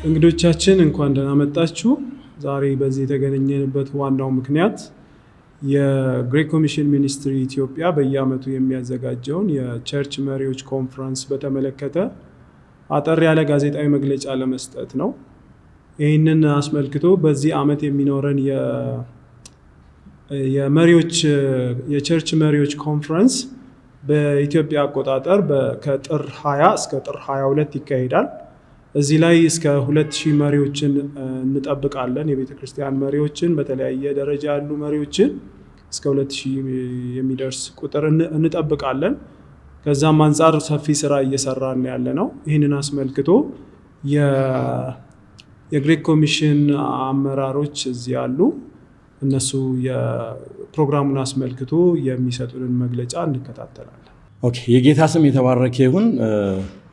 እንግዶቻችን እንኳን ደህና መጣችሁ። ዛሬ በዚህ የተገናኘንበት ዋናው ምክንያት የግሬት ኮሚሽን ሚኒስትሪ ኢትዮጵያ በየዓመቱ የሚያዘጋጀውን የቸርች መሪዎች ኮንፈረንስ በተመለከተ አጠር ያለ ጋዜጣዊ መግለጫ ለመስጠት ነው። ይህንን አስመልክቶ በዚህ ዓመት የሚኖረን የቸርች መሪዎች ኮንፈረንስ በኢትዮጵያ አቆጣጠር ከጥር 20 እስከ ጥር 22 ይካሄዳል። እዚህ ላይ እስከ 2000 መሪዎችን እንጠብቃለን። የቤተ ክርስቲያን መሪዎችን፣ በተለያየ ደረጃ ያሉ መሪዎችን እስከ 2000 የሚደርስ ቁጥር እንጠብቃለን። ከዛም አንጻር ሰፊ ስራ እየሰራን ያለ ነው። ይህንን አስመልክቶ የግሬት ኮሚሽን አመራሮች እዚህ ያሉ፣ እነሱ የፕሮግራሙን አስመልክቶ የሚሰጡንን መግለጫ እንከታተላለን። ኦኬ፣ የጌታ ስም የተባረከ ይሁን።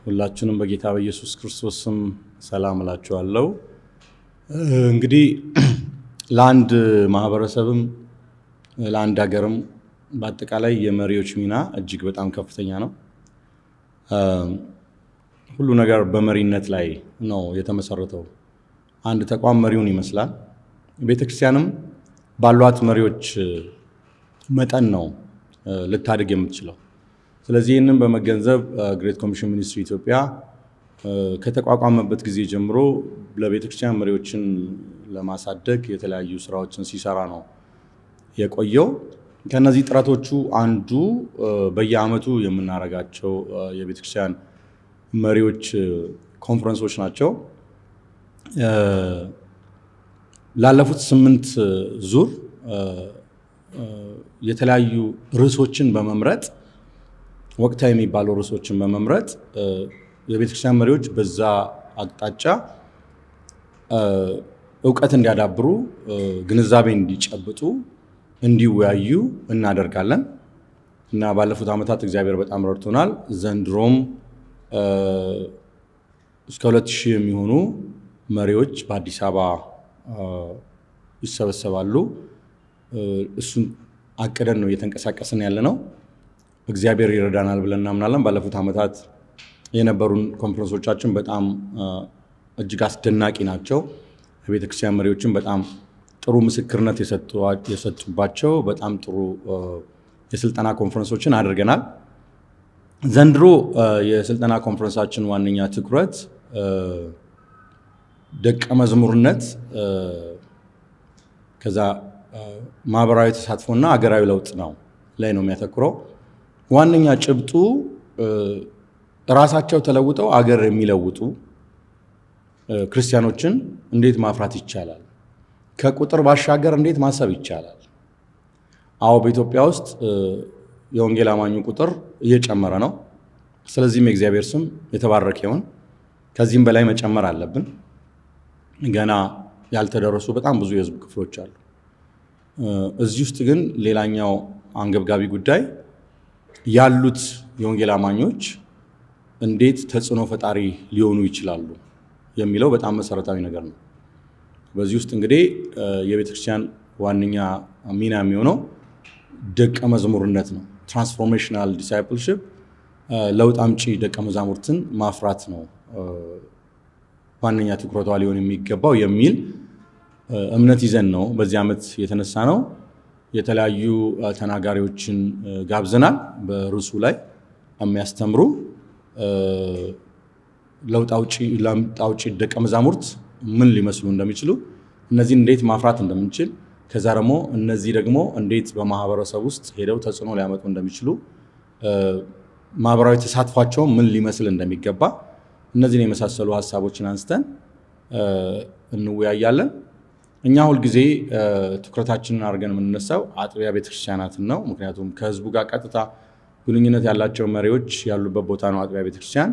ሁላችንም በጌታ በኢየሱስ ክርስቶስ ስም ሰላም እላችኋለሁ። እንግዲህ ለአንድ ማህበረሰብም ለአንድ ሀገርም በአጠቃላይ የመሪዎች ሚና እጅግ በጣም ከፍተኛ ነው። ሁሉ ነገር በመሪነት ላይ ነው የተመሰረተው። አንድ ተቋም መሪውን ይመስላል። ቤተክርስቲያንም ባሏት መሪዎች መጠን ነው ልታድግ የምትችለው። ስለዚህ ይህንን በመገንዘብ ግሬት ኮሚሽን ሚኒስትሪ ኢትዮጵያ ከተቋቋመበት ጊዜ ጀምሮ ለቤተክርስቲያን መሪዎችን ለማሳደግ የተለያዩ ስራዎችን ሲሰራ ነው የቆየው። ከነዚህ ጥረቶቹ አንዱ በየዓመቱ የምናደርጋቸው የቤተክርስቲያን መሪዎች ኮንፈረንሶች ናቸው። ላለፉት 8 ዙር የተለያዩ ርዕሶችን በመምረጥ ወቅታዊ የሚባሉ ርዕሶችን በመምረጥ የቤተክርስቲያን መሪዎች በዛ አቅጣጫ እውቀት እንዲያዳብሩ፣ ግንዛቤ እንዲጨብጡ፣ እንዲወያዩ እናደርጋለን እና ባለፉት ዓመታት እግዚአብሔር በጣም ረድቶናል። ዘንድሮም እስከ 2000 የሚሆኑ መሪዎች በአዲስ አበባ ይሰበሰባሉ። እሱን አቅደን ነው እየተንቀሳቀስን ያለ ነው። እግዚአብሔር ይረዳናል ብለን እናምናለን። ባለፉት ዓመታት የነበሩን ኮንፈረንሶቻችን በጣም እጅግ አስደናቂ ናቸው። የቤተክርስቲያን መሪዎችን በጣም ጥሩ ምስክርነት የሰጡባቸው በጣም ጥሩ የስልጠና ኮንፈረንሶችን አድርገናል። ዘንድሮ የስልጠና ኮንፈረንሳችን ዋነኛ ትኩረት ደቀ መዝሙርነት፣ ከዛ ማህበራዊ ተሳትፎና ሀገራዊ ለውጥ ነው ላይ ነው የሚያተኩረው። ዋነኛ ጭብጡ ራሳቸው ተለውጠው አገር የሚለውጡ ክርስቲያኖችን እንዴት ማፍራት ይቻላል፣ ከቁጥር ባሻገር እንዴት ማሰብ ይቻላል። አዎ፣ በኢትዮጵያ ውስጥ የወንጌል አማኙ ቁጥር እየጨመረ ነው። ስለዚህም የእግዚአብሔር ስም የተባረከ ይሁን። ከዚህም በላይ መጨመር አለብን። ገና ያልተደረሱ በጣም ብዙ የህዝብ ክፍሎች አሉ። እዚህ ውስጥ ግን ሌላኛው አንገብጋቢ ጉዳይ ያሉት የወንጌል አማኞች እንዴት ተጽዕኖ ፈጣሪ ሊሆኑ ይችላሉ የሚለው በጣም መሰረታዊ ነገር ነው። በዚህ ውስጥ እንግዲህ የቤተክርስቲያን ዋነኛ ሚና የሚሆነው ደቀ መዝሙርነት ነው። ትራንስፎርሜሽናል ዲሳይፕልሺፕ፣ ለውጥ አምጪ ደቀ መዛሙርትን ማፍራት ነው ዋነኛ ትኩረቷ ሊሆን የሚገባው የሚል እምነት ይዘን ነው በዚህ ዓመት የተነሳ ነው። የተለያዩ ተናጋሪዎችን ጋብዘናል። በርዕሱ ላይ የሚያስተምሩ ለውጥ አውጪ ደቀ መዛሙርት ምን ሊመስሉ እንደሚችሉ፣ እነዚህን እንዴት ማፍራት እንደምንችል፣ ከዛ ደግሞ እነዚህ ደግሞ እንዴት በማህበረሰብ ውስጥ ሄደው ተጽዕኖ ሊያመጡ እንደሚችሉ፣ ማህበራዊ ተሳትፏቸው ምን ሊመስል እንደሚገባ፣ እነዚህን የመሳሰሉ ሀሳቦችን አንስተን እንወያያለን። እኛ ሁልጊዜ ትኩረታችንን አድርገን የምንነሳው አጥቢያ ቤተክርስቲያናትን ነው። ምክንያቱም ከህዝቡ ጋር ቀጥታ ግንኙነት ያላቸው መሪዎች ያሉበት ቦታ ነው አጥቢያ ቤተክርስቲያን።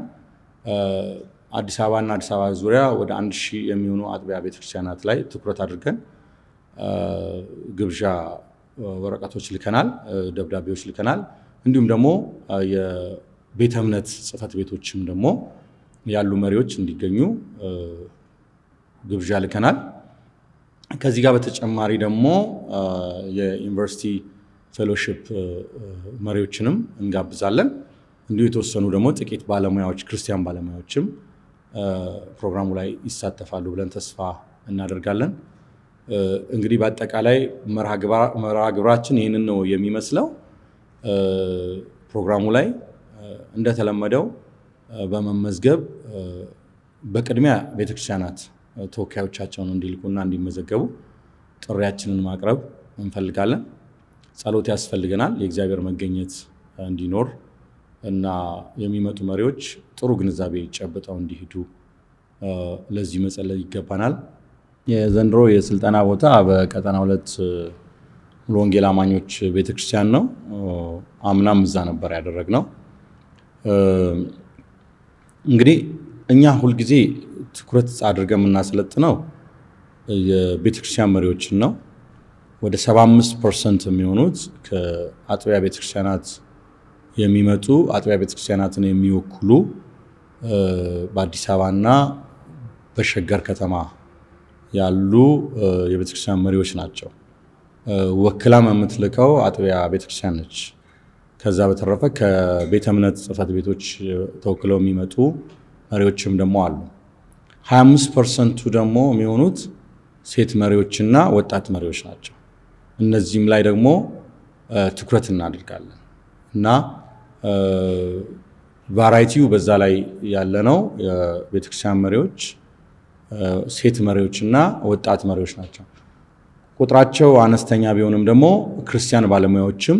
አዲስ አበባና አዲስ አበባ ዙሪያ ወደ 1000 የሚሆኑ አጥቢያ ቤተክርስቲያናት ላይ ትኩረት አድርገን ግብዣ ወረቀቶች ልከናል፣ ደብዳቤዎች ልከናል። እንዲሁም ደግሞ የቤተ እምነት ጽሕፈት ቤቶችም ደግሞ ያሉ መሪዎች እንዲገኙ ግብዣ ልከናል። ከዚህ ጋር በተጨማሪ ደግሞ የዩኒቨርሲቲ ፌሎሺፕ መሪዎችንም እንጋብዛለን። እንዲሁ የተወሰኑ ደግሞ ጥቂት ባለሙያዎች ክርስቲያን ባለሙያዎችም ፕሮግራሙ ላይ ይሳተፋሉ ብለን ተስፋ እናደርጋለን። እንግዲህ በአጠቃላይ መርሃ ግብራችን ይህንን ነው የሚመስለው። ፕሮግራሙ ላይ እንደተለመደው በመመዝገብ በቅድሚያ ቤተክርስቲያናት ተወካዮቻቸውን እንዲልኩና እንዲመዘገቡ ጥሪያችንን ማቅረብ እንፈልጋለን። ጸሎት ያስፈልገናል፣ የእግዚአብሔር መገኘት እንዲኖር እና የሚመጡ መሪዎች ጥሩ ግንዛቤ ጨብጠው እንዲሄዱ ለዚህ መጸለይ ይገባናል። የዘንድሮ የስልጠና ቦታ በቀጠና 2 ሙሉ ወንጌል አማኞች ቤተክርስቲያን ነው። አምናም እዛ ነበር ያደረግነው። እንግዲህ እኛ ሁልጊዜ ትኩረት አድርገን የምናሰለጥነው የቤተክርስቲያን መሪዎችን ነው። ወደ 75% የሚሆኑት ከአጥቢያ ቤተክርስቲያናት የሚመጡ አጥቢያ ቤተክርስቲያናትን የሚወክሉ በአዲስ አበባና በሸገር ከተማ ያሉ የቤተክርስቲያን መሪዎች ናቸው። ወክላም የምትልከው አጥቢያ ቤተክርስቲያን ነች። ከዛ በተረፈ ከቤተ እምነት ጽሕፈት ቤቶች ተወክለው የሚመጡ መሪዎችም ደግሞ አሉ። 25% ደግሞ የሚሆኑት ሴት መሪዎችና ወጣት መሪዎች ናቸው። እነዚህም ላይ ደግሞ ትኩረት እናደርጋለን እና ቫራይቲው በዛ ላይ ያለ ነው። የቤተክርስቲያን መሪዎች፣ ሴት መሪዎችና ወጣት መሪዎች ናቸው። ቁጥራቸው አነስተኛ ቢሆንም ደግሞ ክርስቲያን ባለሙያዎችም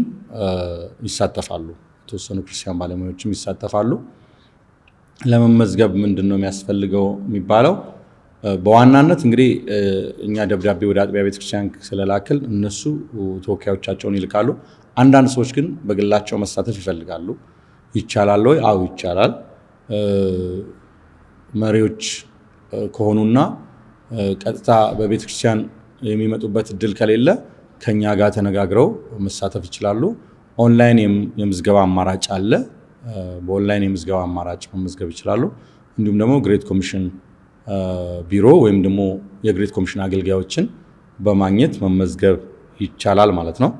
ይሳተፋሉ። የተወሰኑ ክርስቲያን ባለሙያዎችም ይሳተፋሉ። ለመመዝገብ ምንድን ነው የሚያስፈልገው የሚባለው? በዋናነት እንግዲህ እኛ ደብዳቤ ወደ አጥቢያ ቤተክርስቲያን ስለላክል እነሱ ተወካዮቻቸውን ይልካሉ። አንዳንድ ሰዎች ግን በግላቸው መሳተፍ ይፈልጋሉ። ይቻላል ወይ? አዎ ይቻላል። መሪዎች ከሆኑና ቀጥታ በቤተክርስቲያን የሚመጡበት እድል ከሌለ ከኛ ጋር ተነጋግረው መሳተፍ ይችላሉ። ኦንላይን የምዝገባ አማራጭ አለ። በኦንላይን የምዝገባ አማራጭ መመዝገብ ይችላሉ። እንዲሁም ደግሞ ግሬት ኮሚሽን ቢሮ ወይም ደግሞ የግሬት ኮሚሽን አገልጋዮችን በማግኘት መመዝገብ ይቻላል ማለት ነው።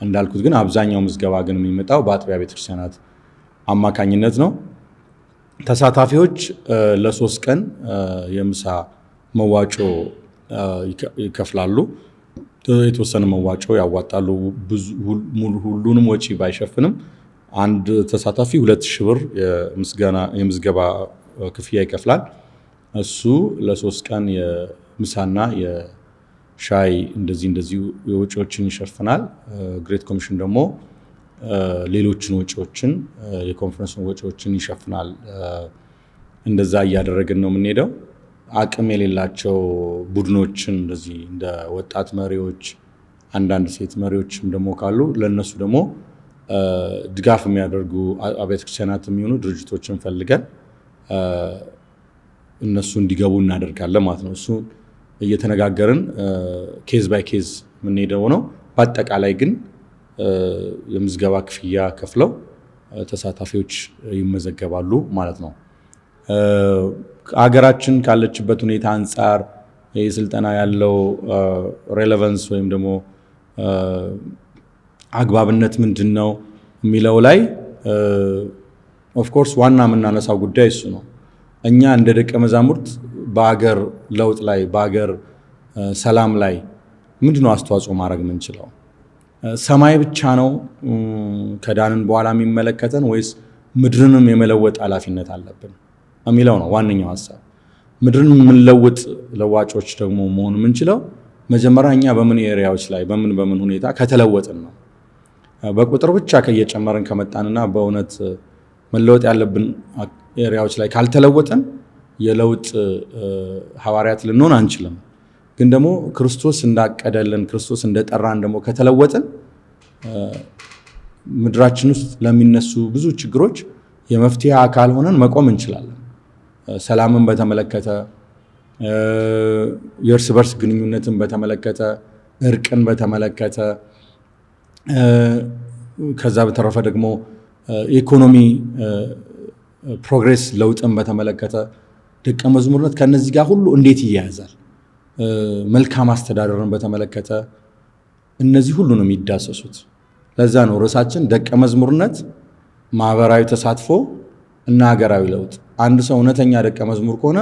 እንዳልኩት ግን አብዛኛው ምዝገባ ግን የሚመጣው በአጥቢያ ቤተክርስቲያናት አማካኝነት ነው። ተሳታፊዎች ለ3 ቀን የምሳ መዋጮ ይከፍላሉ። የተወሰነ መዋጮ ያዋጣሉ። ሁሉንም ወጪ ባይሸፍንም አንድ ተሳታፊ 2000 ብር የምዝገባ ክፍያ ይከፍላል። እሱ ለ3 ቀን የምሳና የሻይ እንደዚህ ወጪዎችን ይሸፍናል። ግሬት ኮሚሽን ደግሞ ሌሎችን ወጪዎችን የኮንፈረንሱን ወጪዎችን ይሸፍናል። እንደዛ እያደረግን ነው የምንሄደው። አቅም የሌላቸው ቡድኖችን እንደዚህ እንደ ወጣት መሪዎች፣ አንዳንድ ሴት መሪዎችም ደግሞ ካሉ ለነሱ ደግሞ ድጋፍ የሚያደርጉ አብያተ ክርስቲያናት የሚሆኑ ድርጅቶችን ፈልገን እነሱ እንዲገቡ እናደርጋለን ማለት ነው። እሱ እየተነጋገርን ኬዝ ባይ ኬዝ የምንሄደው ነው። በአጠቃላይ ግን የምዝገባ ክፍያ ከፍለው ተሳታፊዎች ይመዘገባሉ ማለት ነው። ሀገራችን ካለችበት ሁኔታ አንጻር ይህ ስልጠና ያለው ሬሌቫንስ ወይም ደግሞ አግባብነት ምንድን ነው የሚለው ላይ ኦፍኮርስ ዋና የምናነሳው ጉዳይ እሱ ነው። እኛ እንደ ደቀ መዛሙርት በአገር ለውጥ ላይ በአገር ሰላም ላይ ምንድነው አስተዋጽኦ ማድረግ የምንችለው? ሰማይ ብቻ ነው ከዳንን በኋላ የሚመለከተን ወይስ ምድርንም የመለወጥ ኃላፊነት አለብን የሚለው ነው ዋነኛው ሐሳብ። ምድርን የምንለውጥ ለዋጮች ደግሞ መሆን የምንችለው መጀመሪያ እኛ በምን ኤሪያዎች ላይ በምን ሁኔታ ከተለወጥን ነው። በቁጥር ብቻ ከየጨመርን ከመጣንና በእውነት መለወጥ ያለብን ኤሪያዎች ላይ ካልተለወጥን የለውጥ ሐዋርያት ልንሆን አንችልም። ግን ደግሞ ክርስቶስ እንዳቀደልን ክርስቶስ እንደጠራን ደግሞ ከተለወጥን ምድራችን ውስጥ ለሚነሱ ብዙ ችግሮች የመፍትሄ አካል ሆነን መቆም እንችላለን። ሰላምን በተመለከተ፣ የእርስ በርስ ግንኙነትን በተመለከተ፣ እርቅን በተመለከተ፣ ከዛ በተረፈ ደግሞ ኢኮኖሚ ፕሮግሬስ ለውጥን በተመለከተ ደቀ መዝሙርነት ከነዚህ ጋር ሁሉ እንዴት ይያያዛል? መልካም አስተዳደርን በተመለከተ እነዚህ ሁሉ ነው የሚዳሰሱት። ለዛ ነው ርዕሳችን ደቀ መዝሙርነት ማህበራዊ ተሳትፎ እና ሀገራዊ ለውጥ። አንድ ሰው እውነተኛ ደቀ መዝሙር ከሆነ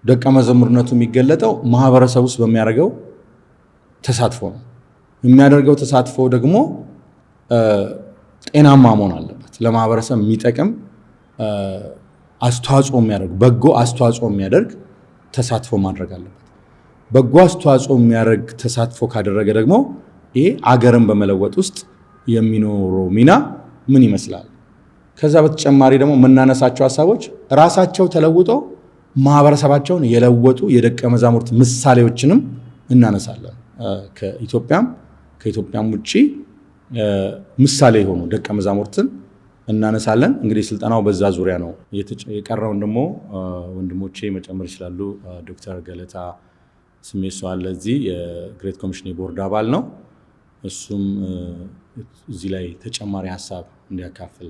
ደቀ መዝሙርነቱ የሚገለጠው ማህበረሰብ ውስጥ በሚያደርገው ተሳትፎ ነው። የሚያደርገው ተሳትፎ ደግሞ ጤናማ መሆን አለበት። ለማህበረሰብ የሚጠቅም አስተዋጽኦ የሚያደርግ በጎ አስተዋጽኦ የሚያደርግ ተሳትፎ ማድረግ አለበት። በጎ አስተዋጽኦ የሚያደርግ ተሳትፎ ካደረገ ደግሞ ይሄ አገርን በመለወጥ ውስጥ የሚኖረው ሚና ምን ይመስላል? ከዛ በተጨማሪ ደግሞ የምናነሳቸው ሀሳቦች ራሳቸው ተለውጠው ማህበረሰባቸውን የለወጡ የደቀ መዛሙርት ምሳሌዎችንም እናነሳለን። ከኢትዮጵያም ውጪ ምሳሌ የሆኑ ደቀ መዛሙርትን እናነሳለን። እንግዲህ ስልጠናው በዛ ዙሪያ ነው። የቀረውን ደግሞ ወንድሞቼ መጨመር ይችላሉ። ዶክተር ገለታ ስሜሶ አለ እዚህ የግሬት ኮሚሽን የቦርድ አባል ነው። እሱም እዚህ ላይ ተጨማሪ ሀሳብ እንዲያካፍል።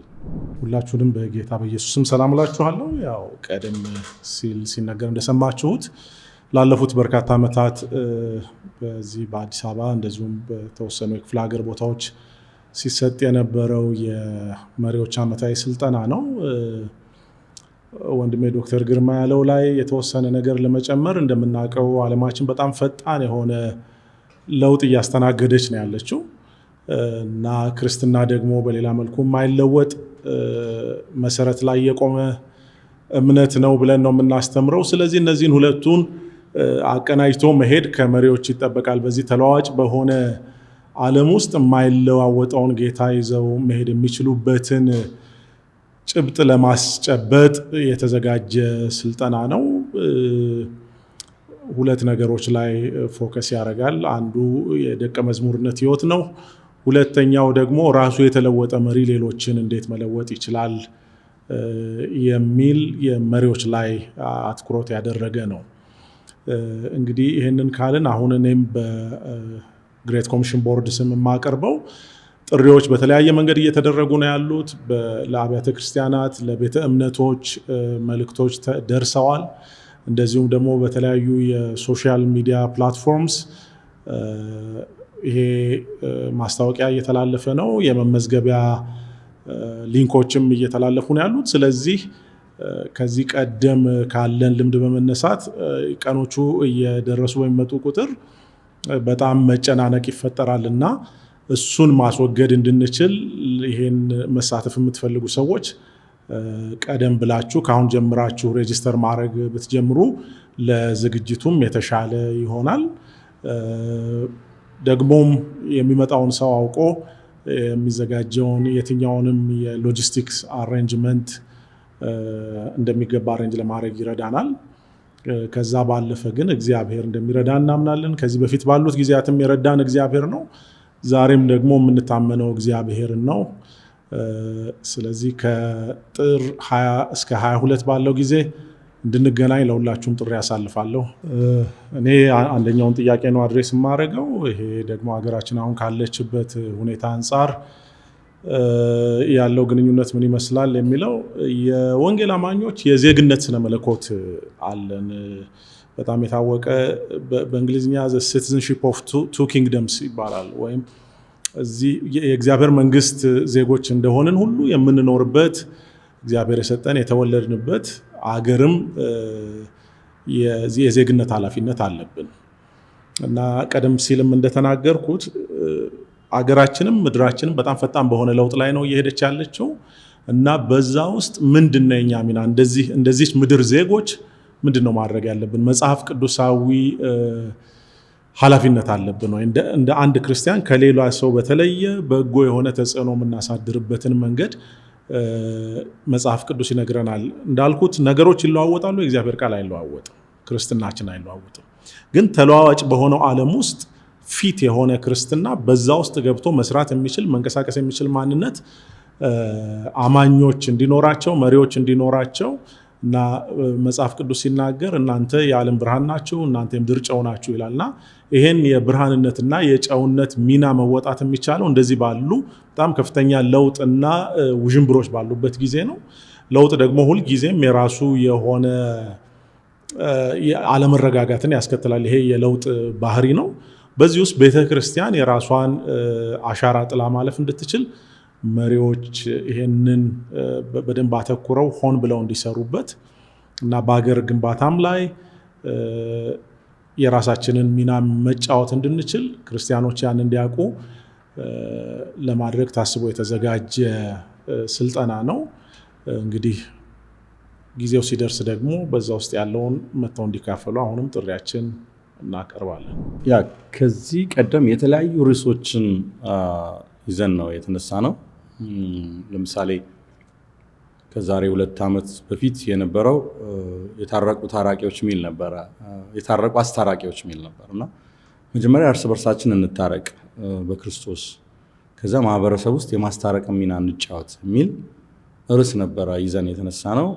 ሁላችሁንም በጌታ በኢየሱስም ሰላም እላችኋለሁ። ያው ቀደም ሲል ሲነገር እንደሰማችሁት ላለፉት በርካታ ዓመታት በዚህ በአዲስ አበባ እንደዚሁም በተወሰኑ የክፍለ ሀገር ቦታዎች ሲሰጥ የነበረው የመሪዎች ዓመታዊ ስልጠና ነው። ወንድሜ ዶክተር ግርማ ያለው ላይ የተወሰነ ነገር ለመጨመር፣ እንደምናውቀው ዓለማችን በጣም ፈጣን የሆነ ለውጥ እያስተናገደች ነው ያለችው እና ክርስትና ደግሞ በሌላ መልኩ የማይለወጥ መሰረት ላይ የቆመ እምነት ነው ብለን ነው የምናስተምረው። ስለዚህ እነዚህን ሁለቱን አቀናጅቶ መሄድ ከመሪዎች ይጠበቃል። በዚህ ተለዋዋጭ በሆነ ዓለም ውስጥ የማይለዋወጠውን ጌታ ይዘው መሄድ የሚችሉበትን ጭብጥ ለማስጨበጥ የተዘጋጀ ስልጠና ነው። ሁለት ነገሮች ላይ ፎከስ ያደርጋል። አንዱ የደቀ መዝሙርነት ህይወት ነው። ሁለተኛው ደግሞ ራሱ የተለወጠ መሪ ሌሎችን እንዴት መለወጥ ይችላል የሚል የመሪዎች ላይ አትኩሮት ያደረገ ነው። እንግዲህ ይህንን ካልን አሁን እኔም በግሬት ኮሚሽን ቦርድ ስም የማቀርበው ጥሪዎች በተለያየ መንገድ እየተደረጉ ነው ያሉት። ለአብያተ ክርስቲያናት፣ ለቤተ እምነቶች መልእክቶች ደርሰዋል። እንደዚሁም ደግሞ በተለያዩ የሶሻል ሚዲያ ፕላትፎርምስ ይሄ ማስታወቂያ እየተላለፈ ነው። የመመዝገቢያ ሊንኮችም እየተላለፉ ነው ያሉት። ስለዚህ ከዚህ ቀደም ካለን ልምድ በመነሳት ቀኖቹ እየደረሱ በሚመጡ ቁጥር በጣም መጨናነቅ ይፈጠራል እና እሱን ማስወገድ እንድንችል ይሄን መሳተፍ የምትፈልጉ ሰዎች ቀደም ብላችሁ ከአሁን ጀምራችሁ ሬጂስተር ማድረግ ብትጀምሩ ለዝግጅቱም የተሻለ ይሆናል። ደግሞም የሚመጣውን ሰው አውቆ የሚዘጋጀውን የትኛውንም የሎጂስቲክስ አሬንጅመንት እንደሚገባ አሬንጅ ለማድረግ ይረዳናል። ከዛ ባለፈ ግን እግዚአብሔር እንደሚረዳ እናምናለን። ከዚህ በፊት ባሉት ጊዜያትም የረዳን እግዚአብሔር ነው። ዛሬም ደግሞ የምንታመነው እግዚአብሔርን ነው። ስለዚህ ከጥር 20 እስከ 22 ባለው ጊዜ እንድንገናኝ ለሁላችሁም ጥሪ ያሳልፋለሁ። እኔ አንደኛውን ጥያቄ ነው አድሬስ የማደርገው። ይሄ ደግሞ ሀገራችን አሁን ካለችበት ሁኔታ አንጻር ያለው ግንኙነት ምን ይመስላል የሚለው። የወንጌል አማኞች የዜግነት ስነ መለኮት አለን። በጣም የታወቀ በእንግሊዝኛ ሲቲዝንሺፕ ኦፍ ቱ ኪንግደምስ ይባላል። ወይም እዚህ የእግዚአብሔር መንግስት ዜጎች እንደሆንን ሁሉ የምንኖርበት እግዚአብሔር የሰጠን የተወለድንበት አገርም የዜግነት ኃላፊነት አለብን እና ቀደም ሲልም እንደተናገርኩት አገራችንም ምድራችንም በጣም ፈጣን በሆነ ለውጥ ላይ ነው እየሄደች ያለችው እና በዛ ውስጥ ምንድነው የኛ ሚና? እንደዚህ ምድር ዜጎች ምንድነው ማድረግ ያለብን? መጽሐፍ ቅዱሳዊ ኃላፊነት አለብን ወይ? እንደ አንድ ክርስቲያን ከሌላ ሰው በተለየ በጎ የሆነ ተጽዕኖ የምናሳድርበትን መንገድ መጽሐፍ ቅዱስ ይነግረናል። እንዳልኩት ነገሮች ይለዋወጣሉ፣ የእግዚአብሔር ቃል አይለዋወጥም፣ ክርስትናችን አይለዋወጥም። ግን ተለዋዋጭ በሆነው ዓለም ውስጥ ፊት የሆነ ክርስትና በዛ ውስጥ ገብቶ መስራት የሚችል መንቀሳቀስ የሚችል ማንነት አማኞች እንዲኖራቸው፣ መሪዎች እንዲኖራቸው እና መጽሐፍ ቅዱስ ሲናገር እናንተ የዓለም ብርሃን ናችሁ፣ እናንተ የምድር ጨው ናችሁ ይላልና ይሄን የብርሃንነትና የጨውነት ሚና መወጣት የሚቻለው እንደዚህ ባሉ በጣም ከፍተኛ ለውጥና ውዥንብሮች ባሉበት ጊዜ ነው። ለውጥ ደግሞ ሁልጊዜም የራሱ የሆነ አለመረጋጋትን ያስከትላል። ይሄ የለውጥ ባህሪ ነው። በዚህ ውስጥ ቤተክርስቲያን የራሷን አሻራ ጥላ ማለፍ እንድትችል መሪዎች ይሄንን በደንብ አተኩረው ሆን ብለው እንዲሰሩበት እና በሀገር ግንባታም ላይ የራሳችንን ሚና መጫወት እንድንችል ክርስቲያኖች ያን እንዲያውቁ ለማድረግ ታስቦ የተዘጋጀ ስልጠና ነው። እንግዲህ ጊዜው ሲደርስ ደግሞ በዛ ውስጥ ያለውን መተው እንዲካፈሉ አሁንም ጥሪያችን እናቀርባለን። ከዚህ ቀደም የተለያዩ ርዕሶችን ይዘን ነው የተነሳ ነው። ለምሳሌ ከዛሬ 2 ዓመት በፊት የነበረው የታረቁ ታራቂዎች ሚል ነበረ፣ የታረቁ አስታራቂዎች ሚል ነበርና መጀመሪያ እርስ በርሳችን እንታረቅ በክርስቶስ፣ ከዛ ማህበረሰብ ውስጥ የማስታረቅ ሚና እንጫወት የሚል ርዕስ ነበረ ይዘን የተነሳ ነው።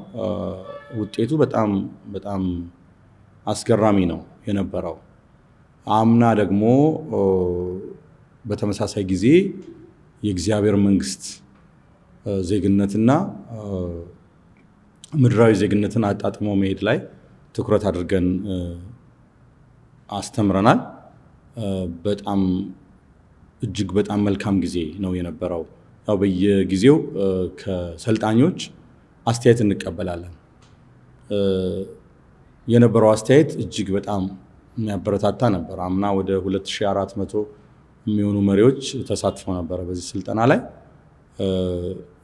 ውጤቱ በጣም በጣም አስገራሚ ነው የነበረው። አምና ደግሞ በተመሳሳይ ጊዜ የእግዚአብሔር መንግስት ዜግነትና ምድራዊ ዜግነትን አጣጥሞ መሄድ ላይ ትኩረት አድርገን አስተምረናል። በጣም እጅግ በጣም መልካም ጊዜ ነው የነበረው። ያው በየጊዜው ከሰልጣኞች አስተያየት እንቀበላለን። የነበረው አስተያየት እጅግ በጣም የሚያበረታታ ነበር። አምና ወደ 2400 የሚሆኑ መሪዎች ተሳትፎ ነበረ በዚህ ስልጠና ላይ።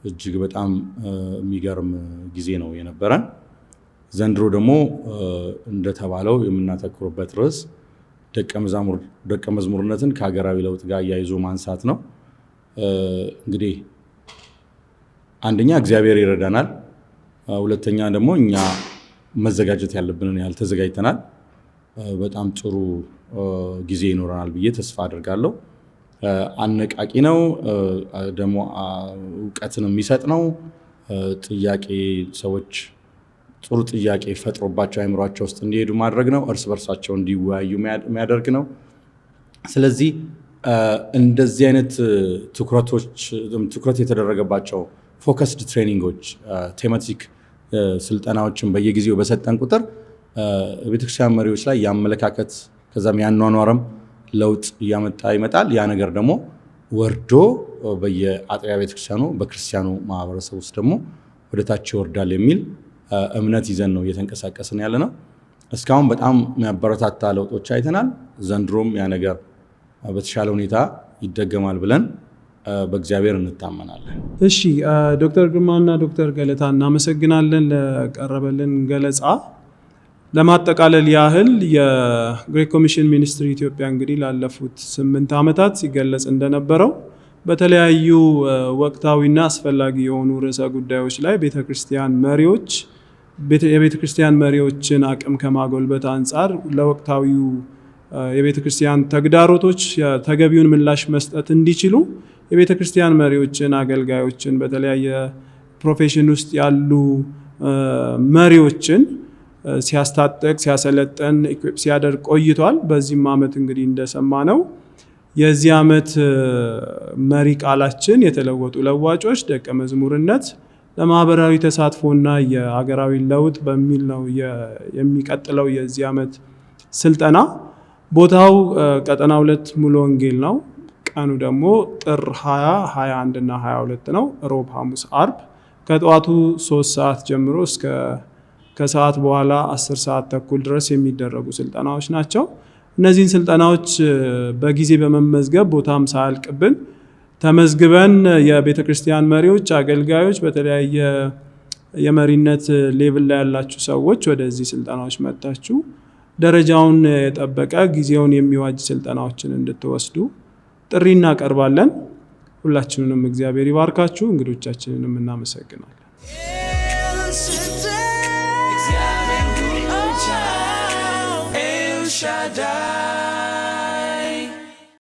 እጅግ በጣም የሚገርም ጊዜ ነው የነበረን። ዘንድሮ ደግሞ እንደተባለው የምናተኩርበት ርዕስ ደቀ መዝሙርነትን ከሀገራዊ ለውጥ ጋር እያይዞ ማንሳት ነው። እንግዲህ አንደኛ እግዚአብሔር ይረዳናል፣ ሁለተኛ ደግሞ እኛ መዘጋጀት ያለብንን ያህል ተዘጋጅተናል። በጣም ጥሩ ጊዜ ይኖረናል ብዬ ተስፋ አድርጋለሁ። አነቃቂ ነው፣ ደግሞ እውቀትን የሚሰጥ ነው። ጥያቄ ሰዎች ጥሩ ጥያቄ ፈጥሮባቸው አይምሯቸው ውስጥ እንዲሄዱ ማድረግ ነው። እርስ በርሳቸው እንዲወያዩ የሚያደርግ ነው። ስለዚህ እንደዚህ አይነት ትኩረት የተደረገባቸው ፎከስድ ትሬኒንጎች፣ ቴማቲክ ስልጠናዎችን በየጊዜው በሰጠን ቁጥር ቤተክርስቲያን መሪዎች ላይ የአመለካከት ከዛም ያኗኗርም ለውጥ እያመጣ ይመጣል። ያ ነገር ደግሞ ወርዶ በየአጥቢያ ቤተክርስቲያኑ በክርስቲያኑ ማህበረሰብ ውስጥ ደግሞ ወደታች ይወርዳል የሚል እምነት ይዘን ነው እየተንቀሳቀስን ያለ ነው። እስካሁን በጣም የሚያበረታታ ለውጦች አይተናል። ዘንድሮም ያ ነገር በተሻለ ሁኔታ ይደገማል ብለን በእግዚአብሔር እንታመናለን። እሺ፣ ዶክተር ግርማና ዶክተር ገለታ እናመሰግናለን ለቀረበልን ገለጻ። ለማጠቃለል ያህል የግሬት ኮሚሽን ሚኒስትሪ ኢትዮጵያ እንግዲህ ላለፉት 8 ዓመታት ሲገለጽ እንደነበረው በተለያዩ ወቅታዊና አስፈላጊ የሆኑ ርዕሰ ጉዳዮች ላይ የቤተክርስቲያን መሪዎችን አቅም ከማጎልበት አንጻር ለወቅታዊው የቤተክርስቲያን ተግዳሮቶች ተገቢውን ምላሽ መስጠት እንዲችሉ የቤተክርስቲያን መሪዎችን፣ አገልጋዮችን፣ በተለያየ ፕሮፌሽን ውስጥ ያሉ መሪዎችን ሲያስታጥቅ፣ ሲያሰለጥን፣ ኢኩዊፕ ሲያደርግ ቆይቷል። በዚህም ዓመት እንግዲህ እንደሰማነው የዚህ ዓመት መሪ ቃላችን የተለወጡ ለዋጮች ደቀ መዝሙርነት ለማህበራዊ ተሳትፎና የሀገራዊ ለውጥ በሚል ነው የሚቀጥለው የዚህ ዓመት ስልጠና። ቦታው ቀጠና 2 ሙሉ ወንጌል ነው። ቀኑ ደግሞ ጥር 20፣ 21 እና 22 ነው። ሮብ፣ ሐሙስ፣ አርብ ከጠዋቱ 3 ሰዓት ጀምሮ እስከ ከሰዓት በኋላ 10 ሰዓት ተኩል ድረስ የሚደረጉ ስልጠናዎች ናቸው። እነዚህን ስልጠናዎች በጊዜ በመመዝገብ ቦታም ሳያልቅብን ተመዝግበን የቤተ ክርስቲያን መሪዎች፣ አገልጋዮች፣ በተለያየ የመሪነት ሌቭል ላይ ያላችሁ ሰዎች ወደዚህ ስልጠናዎች መጥታችሁ ደረጃውን የጠበቀ ጊዜውን የሚዋጅ ስልጠናዎችን እንድትወስዱ ጥሪ እናቀርባለን። ሁላችንንም እግዚአብሔር ይባርካችሁ። እንግዶቻችንንም እናመሰግናለን። El Shaddai.